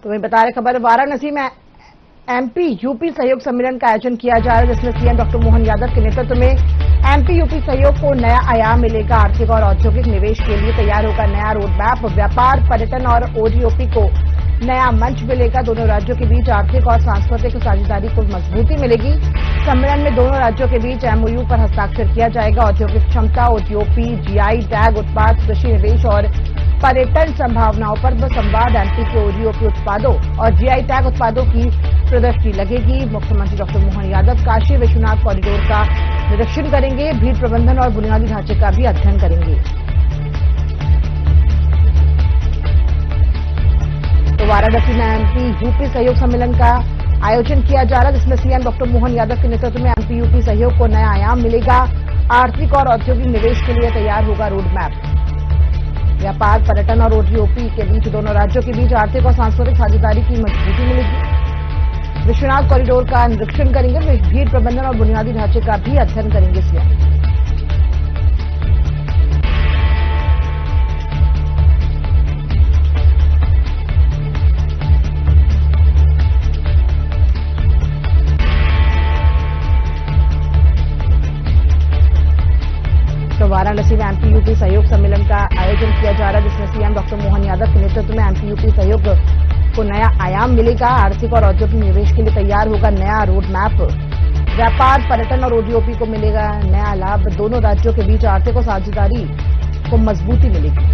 तो वहीं बता रहे खबर वाराणसी में एमपी यूपी सहयोग सम्मेलन का आयोजन किया जा रहा है, जिसमें सीएम डॉक्टर मोहन यादव के नेतृत्व में एमपी यूपी सहयोग को नया आयाम मिलेगा। आर्थिक और औद्योगिक निवेश के लिए तैयार होगा नया रोड मैप। व्यापार, पर्यटन और ओडीओपी को नया मंच मिलेगा। दोनों राज्यों के बीच आर्थिक और सांस्कृतिक साझेदारी को मजबूती मिलेगी। सम्मेलन में दोनों राज्यों के बीच एमओयू पर हस्ताक्षर किया जाएगा। औद्योगिक क्षमता, ओडीओपी, जीआई टैग, उत्पाद, कृषि निवेश और पर्यटन संभावनाओं पर संवाद। एमपी के ओडीओपी उत्पादों और जीआई टैग उत्पादों की प्रदर्शनी लगेगी। मुख्यमंत्री डॉक्टर मोहन यादव काशी विश्वनाथ कॉरिडोर का निरीक्षण करेंगे। भीड़ प्रबंधन और बुनियादी ढांचे का भी अध्ययन करेंगे। तो वाराणसी में एमपी यूपी सहयोग सम्मेलन का आयोजन किया जा रहा है, जिसमें सीएम डॉक्टर मोहन यादव के नेतृत्व में एमपी यूपी सहयोग को नया आयाम मिलेगा। आर्थिक और औद्योगिक निवेश के लिए तैयार होगा रोड मैप। व्यापार, पर्यटन और ओडीओपी के बीच दोनों राज्यों के बीच आर्थिक और सांस्कृतिक साझेदारी की मजबूती मिलेगी। विश्वनाथ कॉरिडोर का निरीक्षण करेंगे। भीड़ प्रबंधन और बुनियादी ढांचे का भी अध्ययन करेंगे सीएम। तो वाराणसी में एमपी यूपी सहयोग सम्मेलन का आयोजन किया जा रहा है, जिसमें सीएम डॉक्टर मोहन यादव के नेतृत्व में एमपी यूपी सहयोग को नया आयाम मिलेगा। आर्थिक और औद्योगिक निवेश के लिए तैयार होगा नया रोड मैप। व्यापार, पर्यटन और ओडीओपी को मिलेगा नया लाभ। दोनों राज्यों के बीच आर्थिक और साझेदारी को मजबूती मिलेगी।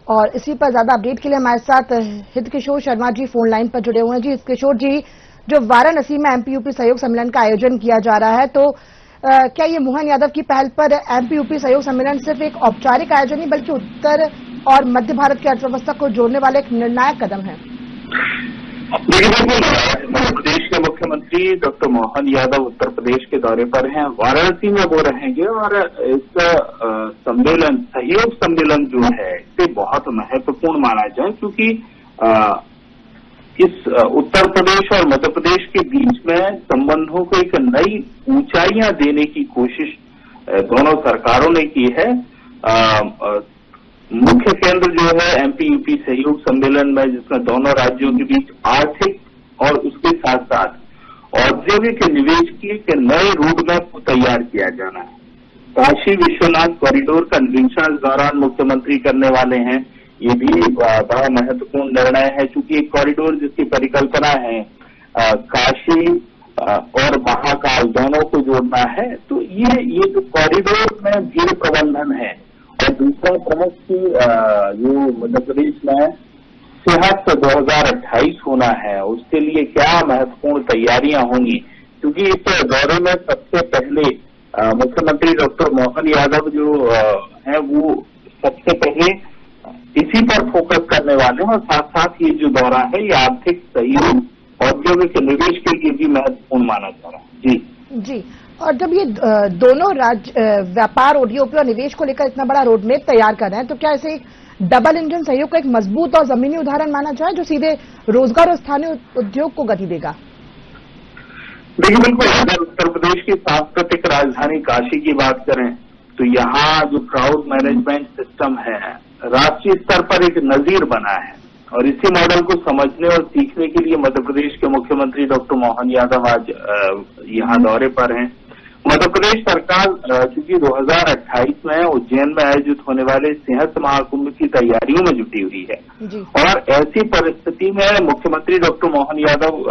और इसी पर ज्यादा अपडेट के लिए हमारे साथ हितकिशोर शर्मा जी फोन लाइन पर जुड़े हुए हैं। जी हितकिशोर जी, जो वाराणसी में एमपी यूपी सहयोग सम्मेलन का आयोजन किया जा रहा है, तो क्या ये मोहन यादव की पहल पर एमपी यूपी सहयोग सम्मेलन सिर्फ एक औपचारिक आयोजन नहीं बल्कि उत्तर और मध्य भारत की अर्थव्यवस्था को जोड़ने वाला एक निर्णायक कदम है? मध्य प्रदेश के मुख्यमंत्री डॉक्टर मोहन यादव उत्तर प्रदेश के दौरे पर हैं। वाराणसी में वो रहेंगे और इस सम्मेलन, सहयोग सम्मेलन जो है, इसे बहुत महत्वपूर्ण माना जाए, क्योंकि इस उत्तर प्रदेश और मध्य प्रदेश के बीच में संबंधों को एक नई ऊंचाइयां देने की कोशिश दोनों सरकारों ने की है। मुख्य केंद्र जो है एमपी यूपी सहयोग सम्मेलन में, जिसमें दोनों राज्यों के बीच आर्थिक और उसके साथ साथ औद्योगिक निवेश की एक नए रोड मैप को तैयार किया जाना है। काशी विश्वनाथ कॉरिडोर का निरीक्षण इस दौरान मुख्यमंत्री करने वाले हैं। ये भी बड़ा महत्वपूर्ण निर्णय है, क्योंकि एक कॉरिडोर जिसकी परिकल्पना है काशी और महाकाल दोनों को जोड़ना है। तो ये जो कॉरिडोर में भीड़ प्रबंधन है, और दूसरा प्रमुख की जो मध्य प्रदेश में सेहत 2028 होना है, उसके लिए क्या महत्वपूर्ण तैयारियां होंगी, क्योंकि इस दौरे में सबसे पहले मुख्यमंत्री डॉक्टर मोहन यादव जो हैं वो सबसे पहले इसी पर फोकस करने वाले हैं। और साथ साथ ये जो दौरा है, ये आर्थिक सहयोग, औद्योगिक निवेश के लिए भी महत्वपूर्ण माना जा रहा है। जी। और जब ये दोनों राज्य व्यापार, ओडीओपी और निवेश को लेकर इतना बड़ा रोडमैप तैयार कर रहे हैं, तो क्या इसे डबल इंजन सहयोग का एक मजबूत और जमीनी उदाहरण माना जाए, जो सीधे रोजगार और स्थानीय उद्योग को गति देगा? देखिए, बिल्कुल, अगर उत्तर प्रदेश की सांस्कृतिक राजधानी काशी की बात करें, तो यहाँ जो क्राउड मैनेजमेंट सिस्टम है, राष्ट्रीय स्तर पर एक नजीर बना है। और इसी मॉडल को समझने और सीखने के लिए मध्य प्रदेश के मुख्यमंत्री डॉक्टर मोहन यादव आज यहाँ दौरे पर हैं। मध्य प्रदेश सरकार चूंकि 2028 में उज्जैन में आयोजित होने वाले सेहत महाकुंभ की तैयारियों में जुटी हुई है, और ऐसी परिस्थिति में मुख्यमंत्री डॉक्टर मोहन यादव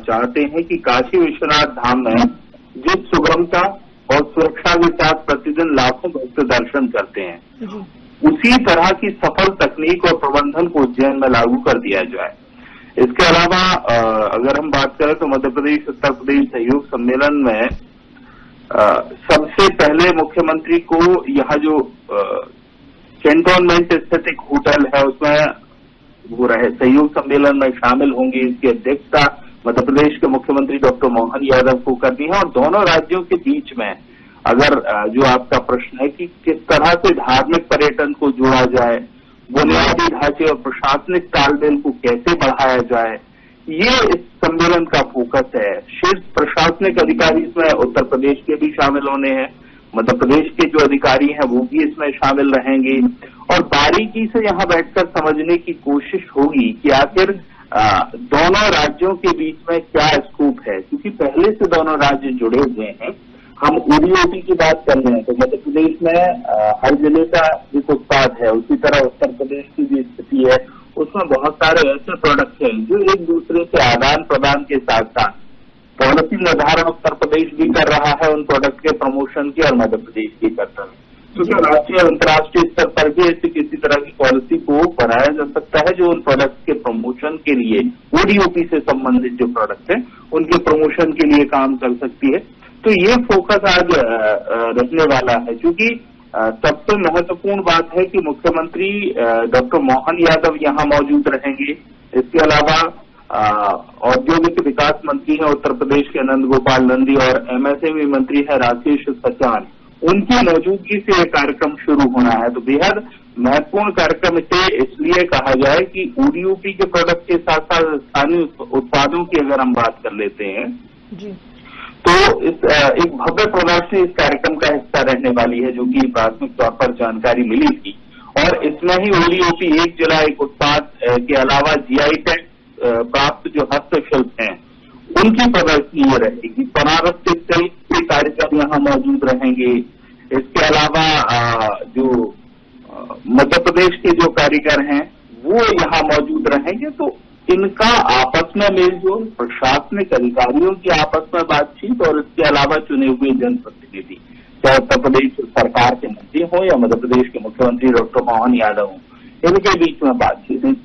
चाहते हैं कि काशी विश्वनाथ धाम में जिस सुगमता और सुरक्षा के साथ प्रतिदिन लाखों भक्त दर्शन करते हैं, उसी तरह की सफल तकनीक और प्रबंधन को उज्जैन में लागू कर दिया जाए। इसके अलावा अगर हम बात करें तो मध्य प्रदेश उत्तर प्रदेश सहयोग सम्मेलन में सबसे पहले मुख्यमंत्री को यहाँ जो कैंटोनमेंट स्थित एक होटल है, उसमें वो रहे सहयोग सम्मेलन में शामिल होंगे। इसकी अध्यक्षता मध्य प्रदेश के मुख्यमंत्री डॉक्टर मोहन यादव को करनी है। और दोनों राज्यों के बीच में अगर जो आपका प्रश्न है कि किस तरह से धार्मिक पर्यटन को जोड़ा जाए, बुनियादी ढांचे और प्रशासनिक तालमेल को कैसे बढ़ाया जाए, ये इस सम्मेलन का फोकस है। शीर्ष प्रशासनिक अधिकारी इसमें उत्तर प्रदेश के भी शामिल होने हैं, मध्य प्रदेश के जो अधिकारी हैं वो भी इसमें शामिल रहेंगे और बारीकी से यहाँ बैठकर समझने की कोशिश होगी कि आखिर दोनों राज्यों के बीच में क्या स्कोप है, क्योंकि पहले से दोनों राज्य जुड़े हुए हैं। हम ओडीओपी की बात कर रहे हैं तो मध्य प्रदेश में हर जिले का एक उत्पाद है, उसी तरह उत्तर प्रदेश की भी स्थिति है। उसमें बहुत सारे ऐसे प्रोडक्ट हैं जो एक दूसरे के आदान प्रदान के साथ साथ पॉलिसी निर्धारण उत्तर प्रदेश भी कर रहा है उन प्रोडक्ट के प्रमोशन की और मध्य प्रदेश भी करता है, क्योंकि राष्ट्रीय और अंतर्राष्ट्रीय स्तर पर भी ऐसी किसी तरह की पॉलिसी को बनाया जा सकता है जो उन प्रोडक्ट के प्रमोशन के लिए ओडीओपी से संबंधित जो प्रोडक्ट है उनके प्रमोशन के लिए काम कर सकती है। तो ये फोकस आज रखने वाला है, क्योंकि सबसे महत्वपूर्ण बात है कि मुख्यमंत्री डॉक्टर मोहन यादव यहाँ मौजूद रहेंगे। इसके अलावा औद्योगिक विकास मंत्री हैं उत्तर प्रदेश के नंद गोपाल नंदी और एमएसएमई मंत्री है राकेश सचान। उनकी मौजूदगी से यह कार्यक्रम शुरू होना है। तो बेहद महत्वपूर्ण कार्यक्रम इसे इसलिए कहा जाए कि ओडीओपी के प्रोडक्ट के साथ साथ स्थानीय उत्पादों की अगर हम बात कर लेते हैं जी, तो इस एक भव्य प्रदर्शनी इस कार्यक्रम का हिस्सा रहने वाली है, जो कि प्राथमिक तौर पर जानकारी मिली थी। और इसमें ही ओडीओपी 1 जिला एक उत्पाद के अलावा जीआई टैग प्राप्त जो हस्तशिल्प हैं उनकी प्रदर्शनी ये रहेगी। बनारस के कई कार्यक्रम यहाँ मौजूद रहेंगे। इसके अलावा जो मध्य प्रदेश के जो कारीगर हैं वो यहाँ मौजूद रहेंगे। तो इनका आपस में मेलजोल, प्रशासनिक अधिकारियों की आपस में बातचीत और इसके अलावा चुने हुए जनप्रतिनिधि, चाहे उत्तर प्रदेश सरकार के मंत्री हो या मध्य प्रदेश के मुख्यमंत्री डॉक्टर मोहन यादव हो, इनके बीच में बातचीत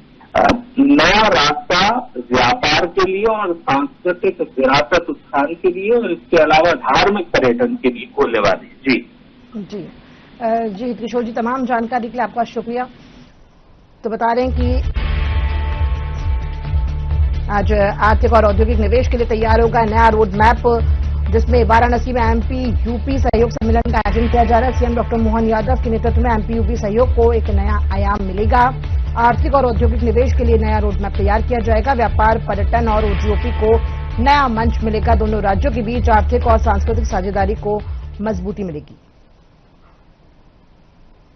नया रास्ता व्यापार के लिए और सांस्कृतिक विरासत उत्थान के लिए और इसके अलावा धार्मिक पर्यटन के लिए खोलने वाली। जी जी जी किशोर जी, तमाम जानकारी के लिए आपका शुक्रिया। तो बता रहे हैं कि आज आर्थिक और औद्योगिक निवेश के लिए तैयार होगा नया रोड मैप, जिसमें वाराणसी में एमपी यूपी सहयोग सम्मेलन का आयोजन किया जा रहा है। सीएम डॉक्टर मोहन यादव के नेतृत्व में एमपी यूपी सहयोग को एक नया आयाम मिलेगा। आर्थिक और औद्योगिक निवेश के लिए नया रोड मैप तैयार किया जाएगा। व्यापार, पर्यटन और ओडीओपी को नया मंच मिलेगा। दोनों राज्यों के बीच आर्थिक और सांस्कृतिक साझेदारी को मजबूती मिलेगी।